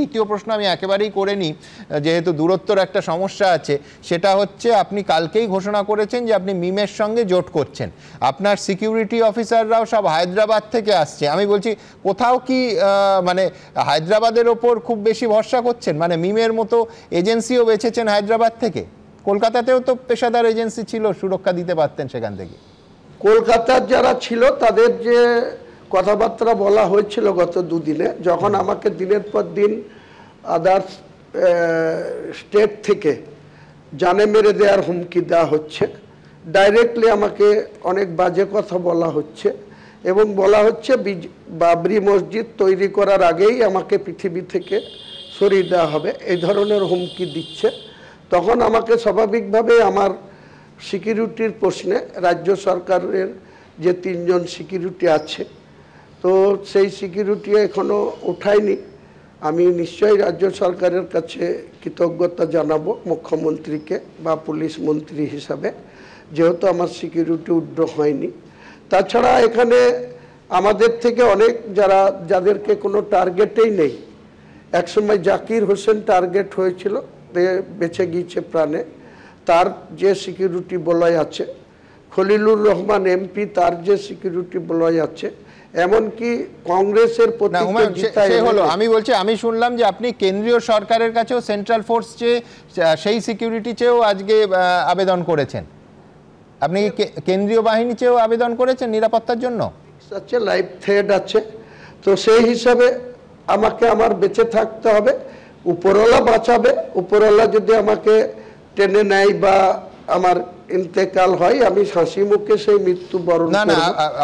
দ্বিতীয় প্রশ্ন আমি একেবারেই করে নিই, যেহেতু দূরত্বর একটা সমস্যা আছে, সেটা হচ্ছে আপনি কালকেই ঘোষণা করেছেন যে আপনি মিমের সঙ্গে জোট করছেন। আপনার সিকিউরিটি অফিসাররাও সব হায়দ্রাবাদ থেকে আসছে। আমি বলছি কোথাও কি মানে হায়দ্রাবাদের ওপর খুব বেশি ভরসা করছেন? মানে মিমের মতো এজেন্সিও বেছেছেন হায়দ্রাবাদ থেকে? কলকাতাতেও তো পেশাদার এজেন্সি ছিল, সুরক্ষা দিতে পারতেন সেখান থেকে। কলকাতার যারা ছিল তাদের যে কথাবার্তা বলা হয়েছিল গত দুদিনে, যখন আমাকে দিনের পর দিন আদার্স স্টেট থেকে জানে মেরে দেওয়ার হুমকি দেওয়া হচ্ছে, ডাইরেক্টলি আমাকে অনেক বাজে কথা বলা হচ্ছে এবং বলা হচ্ছে বাবরি মসজিদ তৈরি করার আগেই আমাকে পৃথিবী থেকে সরিয়ে দেওয়া হবে, এই ধরনের হুমকি দিচ্ছে, তখন আমাকে স্বাভাবিকভাবে আমার সিকিউরিটির প্রশ্নে রাজ্য সরকারের যে 3 জন সিকিউরিটি আছে, তো সেই সিকিউরিটি এখনও ওঠায়নি। আমি নিশ্চয়ই রাজ্য সরকারের কাছে কৃতজ্ঞতা জানাবো মুখ্যমন্ত্রীকে বা পুলিশ মন্ত্রী হিসাবে, যেহেতু আমার সিকিউরিটি উড্র হয়নি। তাছাড়া এখানে আমাদের থেকে অনেক যাদেরকে কোনো টার্গেটেই নেই, একসময় জাকির হোসেন টার্গেট হয়েছিল, বেঁচে গিয়েছে প্রাণে, তার যে সিকিউরিটি বলয় আছে, খলিলুর রহমান এমপি তার যে সিকিউরিটি বলয় আছে, এমনকি কংগ্রেসের হলো। আমি বলছি, আমি শুনলাম যে আপনি কেন্দ্রীয় সরকারের কাছেও, সেন্ট্রাল ফোর্স চেয়ে সেই সিকিউরিটি চেয়েও আজকে আবেদন করেছেন। আপনি কেন্দ্রীয় বাহিনী চেয়েও আবেদন করেছেন নিরাপত্তার জন্য? আছে, লাইভ থ্রেড আছে, তো সেই হিসাবে আমাকে আমার বেঁচে থাকতে হবে। উপরওয়ালা বাঁচাবে, উপরওয়ালা যদি আমাকে টেনে নেয় বা আমার ইন্তেকাল হয়, আমি হাসি মুখে সেই মৃত্যু বরণ করব। না,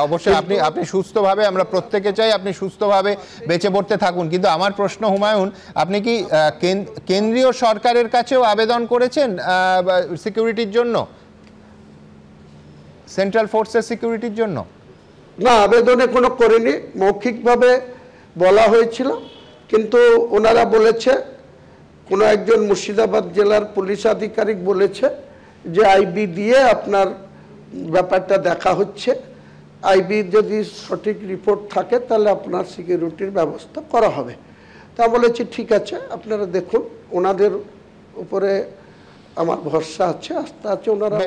অবশ্যই আপনি সুস্থভাবে, আমরা প্রত্যেকে চাই আপনি সুস্থভাবে বেঁচে পড়তে থাকুন। কিন্তু আমার প্রশ্ন হুমায়ুন, আপনি কি কেন্দ্রীয় সরকারের কাছেও আবেদন করেছেন সিকিউরিটির জন্য, সেন্ট্রাল ফোর্সের সিকিউরিটির জন্য? না, আবেদনে কোনো করিনি, মৌখিকভাবে বলা হয়েছিল, কিন্তু ওনারা বলেছে, কোনো একজন মুর্শিদাবাদ জেলার পুলিশ আধিকারিক বলেছে যে আইবি দিয়ে আপনার ব্যাপারটা দেখা হচ্ছে, আইবি যদি সঠিক রিপোর্ট থাকে তাহলে আপনার সিকিউরিটির ব্যবস্থা করা হবে। তা বলেছি ঠিক আছে, আপনারা দেখুন, ওনাদের উপরে আমার ভরসা আছে, আস্থা আছে। ওনারা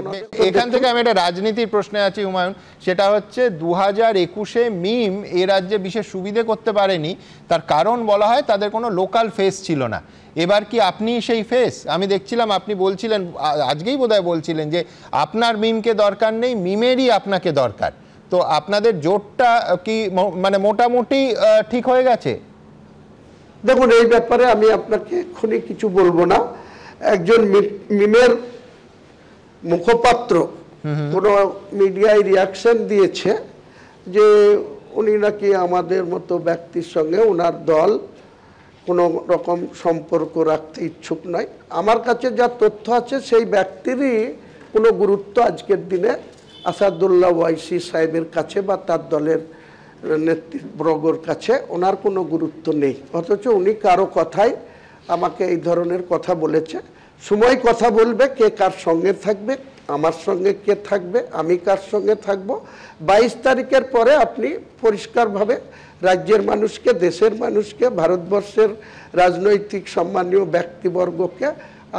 এখান থেকে আমি একটা রাজনীতির প্রশ্নে আছি হুমায়ুন, সেটা হচ্ছে 2021-এ মিম এ রাজ্যে বিশেষ সুবিধে করতে পারেনি, তার কারণ বলা হয় তাদের কোনো লোকাল ফেস ছিল না। এবার কি আপনি সেই ফেস? আমি দেখছিলাম আপনি বলছিলেন, আজকেই বোধহয় বলছিলেন যে আপনার মিমকে দরকার নেই, মিমেরই আপনাকে দরকার। তো আপনাদের জোটটা কি মানে মোটামুটি ঠিক হয়ে গেছে? দেখুন, এই ব্যাপারে আমি আপনাকে এক্ষুনি কিছু বলবো না। একজন মিমের মুখপাত্র কোনো মিডিয়ায় রিয়াকশন দিয়েছে যে উনি নাকি আমাদের মতো ব্যক্তির সঙ্গে ওনার দল কোনো রকম সম্পর্ক রাখতে ইচ্ছুক নয়। আমার কাছে যা তথ্য আছে, সেই ব্যক্তিরই কোনো গুরুত্ব আজকের দিনে আসাদুল্লাহ ওয়াইসি সাহেবের কাছে বা তার দলের নেতৃবর্গের কাছে ওনার কোনো গুরুত্ব নেই, অথচ উনি কারো কথায় আমাকে এই ধরনের কথা বলেছে। সময় কথা বলবে কে কার সঙ্গে থাকবে, আমার সঙ্গে কে থাকবে, আমি কার সঙ্গে থাকব। 22 তারিখের পরে আপনি পরিষ্কারভাবে রাজ্যের মানুষকে, দেশের মানুষকে, ভারতবর্ষের রাজনৈতিক সম্মানীয় ব্যক্তিবর্গকে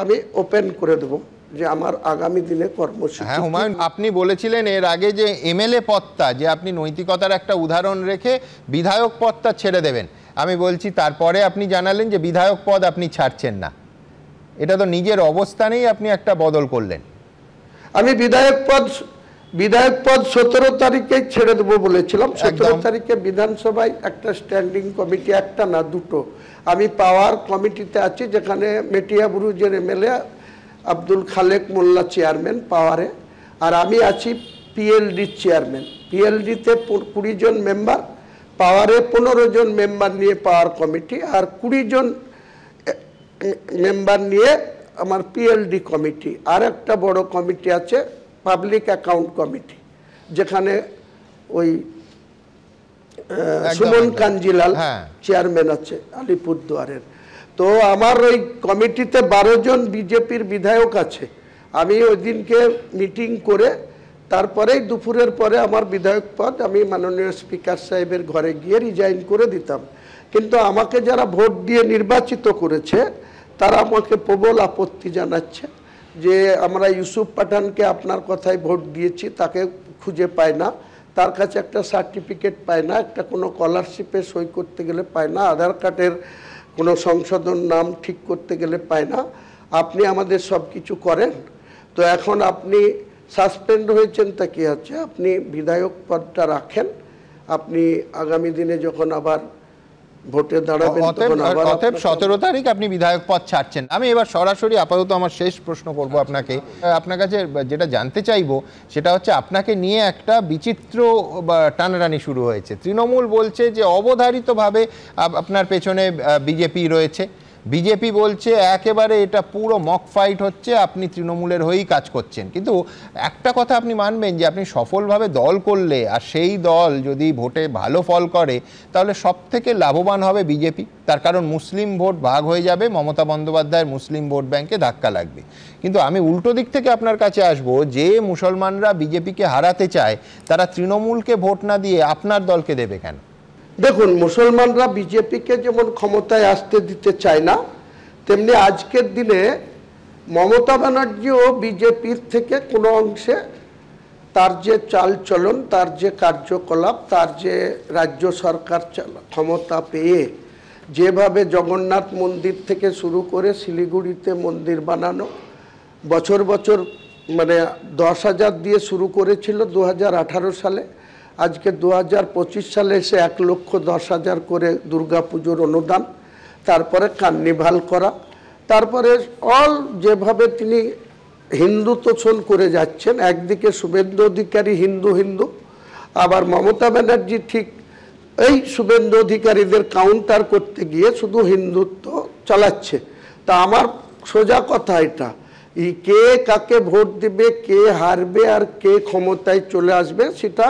আমি ওপেন করে দেব যে আমার আগামী দিনে কর্মসূচি। হ্যাঁ হুমায়ুন, আপনি বলেছিলেন এর আগে যে এমএলএ পদটা, যে আপনি নৈতিকতার একটা উদাহরণ রেখে বিধায়ক পদটা ছেড়ে দেবেন। আমি বলছি তারপরে আপনি জানালেন যে বিধায়ক পদ আপনি ছাড়ছেন না। এটা তো নিজের অবস্থানেই আপনি একটা বদল করলেন। আমি বিধায়ক পদ 17 তারিখে ছেড়ে দেবো বলেছিলাম। 17 তারিখে বিধানসভায় একটা স্ট্যান্ডিং কমিটি, একটা না দুটো, আমি পাওয়ার কমিটিতে আছি, যেখানে মেটিয়াবুরুজের এমএলএ আব্দুল খালেক মোল্লা চেয়ারম্যান পাওয়ারে, আর আমি আছি পিএলডি চেয়ারম্যান। পিএলডিতে 20 জন মেম্বার, পাওয়ারে 15 জন মেম্বার নিয়ে পাওয়ার কমিটি, আর 20 জন মেম্বার নিয়ে আমার পিএলডি কমিটি। আর একটা বড় কমিটি আছে পাবলিক অ্যাকাউন্ট কমিটি, যেখানে ওই সুমন কাঞ্জিলাল চেয়ারম্যান আছে আলিপুরদুয়ারের। তো আমার ওই কমিটিতে 12 জন বিজেপির বিধায়ক আছে। আমি ওই দিনকে মিটিং করে তারপরেই দুপুরের পরে আমার বিধায়ক পদ আমি মাননীয় স্পিকার সাহেবের ঘরে গিয়ে রিজাইন করে দিতাম। কিন্তু আমাকে যারা ভোট দিয়ে নির্বাচিত করেছে তারা আমাকে প্রবল আপত্তি জানাচ্ছে যে আমরা ইউসুফ পাঠানকে আপনার কথায় ভোট দিয়েছি, তাকে খুঁজে পায় না, তার কাছে একটা সার্টিফিকেট পায় না, একটা কোনো স্কলারশিপে সই করতে গেলে পায় না, আধার কার্ডের কোনো সংশোধন নাম ঠিক করতে গেলে পায় না, আপনি আমাদের সব কিছু করেন, তো এখন আপনি সাসপেন্ড হয়েছেন, তা কি হচ্ছে, আপনি বিধায়ক পদটা রাখেন, আপনি আগামী দিনে যখন আবার ভোটে দাঁড়াবেন তখন আবার অতএব 17 তারিখ আপনি বিধায়ক পদ ছাড়ছেন। আমি এবার সরাসরি আপাতত আমার শেষ প্রশ্ন করব আপনাকে, আপনার কাছে যেটা জানতে চাইবো সেটা হচ্ছে আপনাকে নিয়ে একটা বিচিত্র টানাটানি শুরু হয়েছে। তৃণমূল বলছে যে অবধারিতভাবে আপনার পেছনে বিজেপি রয়েছে, বিজেপি বলছে একেবারে এটা পুরো মক ফাইট হচ্ছে, আপনি তৃণমূলের হয়েই কাজ করছেন। কিন্তু একটা কথা আপনি মানবেন যে আপনি সফলভাবে দল করলে আর সেই দল যদি ভোটে ভালো ফল করে তাহলে সব থেকে লাভবান হবে বিজেপি, তার কারণ মুসলিম ভোট ভাগ হয়ে যাবে, মমতা বন্দ্যোপাধ্যায়ের মুসলিম ভোট ব্যাংকে ধাক্কা লাগবে। কিন্তু আমি উল্টো দিক থেকে আপনার কাছে আসব, যে মুসলমানরা বিজেপিকে হারাতে চায় তারা তৃণমূলকে ভোট না দিয়ে আপনার দলকে দেবে কেন? দেখুন, মুসলমানরা বিজেপিকে যেমন ক্ষমতায় আসতে দিতে চায় না, তেমনি আজকের দিনে মমতা ব্যানার্জিও বিজেপির থেকে কোনো অংশে তার যে চালচলন, তার যে কার্যকলাপ, তার যে রাজ্য সরকার ক্ষমতা পেয়ে যেভাবে জগন্নাথ মন্দির থেকে শুরু করে শিলিগুড়িতে মন্দির বানানো, বছর বছর মানে 10,000 দিয়ে শুরু করেছিল 2018 সালে, আজকে 2025 সালে এসে 1,10,000 করে দুর্গাপুজোর অনুদান, তারপরে কার্নিভাল করা, তারপরে অল যেভাবে তিনি হিন্দু তোষণ করে যাচ্ছেন, একদিকে শুভেন্দু অধিকারী হিন্দু হিন্দু, আবার মমতা ব্যানার্জি ঠিক এই শুভেন্দু অধিকারীদের কাউন্টার করতে গিয়ে শুধু হিন্দুত্ব চালাচ্ছে। তা আমার সোজা কথা এটা, কে কাকে ভোট দেবে, কে হারবে আর কে ক্ষমতায় চলে আসবে সেটা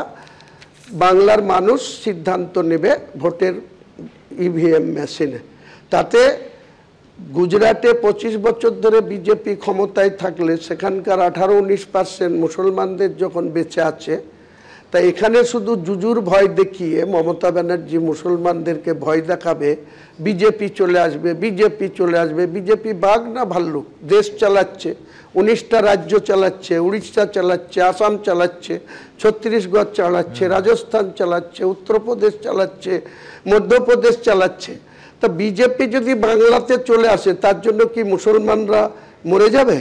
বাংলার মানুষ সিদ্ধান্ত নেবে ভোটের ইভিএম মেশিনে। তাতে গুজরাটে 25 বছর ধরে বিজেপি ক্ষমতায় থাকলে সেখানকার 18-19% মুসলমানদের যখন বেঁচে আছে, তাই এখানে শুধু জুজুর ভয় দেখিয়ে মমতা ব্যানার্জি মুসলমানদেরকে ভয় দেখাবে বিজেপি চলে আসবে, বিজেপি চলে আসবে। বিজেপি বাঘ না ভাল্লুক, দেশ চালাচ্ছে, 19টা রাজ্য চালাচ্ছে, উড়িষ্যা চালাচ্ছে, আসাম চালাচ্ছে, ছত্তিশগড় চালাচ্ছে, রাজস্থান চালাচ্ছে, উত্তরপ্রদেশ চালাচ্ছে, মধ্যপ্রদেশ চালাচ্ছে। তা বিজেপি যদি বাংলাতে চলে আসে তার জন্য কি মুসলমানরা মরে যাবে?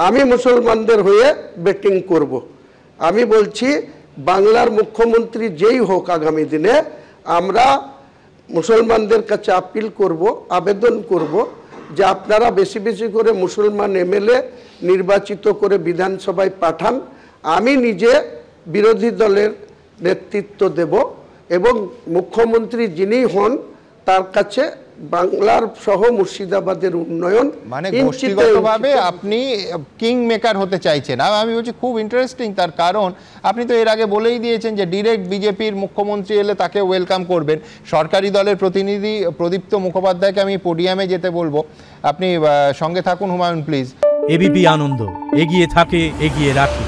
আমি মুসলমানদের হয়ে ব্যাটিং করব। আমি বলছি বাংলার মুখ্যমন্ত্রী যেই হোক আগামী দিনে, আমরা মুসলমানদের কাছে আপিল করব, আবেদন করব যে আপনারা বেশি বেশি করে মুসলমান এমএলএ নির্বাচিত করে বিধানসভায় পাঠান, আমি নিজে বিরোধী দলের নেতৃত্ব দেব এবং মুখ্যমন্ত্রী যিনি হন তার কাছে বাংলার সহ মুর্শিদাবাদের উন্নয়ন, মানে গোষ্ঠীগতভাবে আপনি কিং মেকার হতে চাইছেন। আমি বলছি খুব ইন্টারেস্টিং, তার কারণ আপনি তো এর আগে বলেই দিয়েছেন যে ডিরেক্ট বিজেপির মুখ্যমন্ত্রী এলে তাকে ওয়েলকাম করবেন। সরকারি দলের প্রতিনিধি প্রদীপ্ত মুখোপাধ্যায়কে আমি পোডিয়ামে যেতে বলবো, আপনি সঙ্গে থাকুন হুমায়ুন প্লিজ। এবিপি আনন্দ, এগিয়ে থাকে, এগিয়ে রাখে।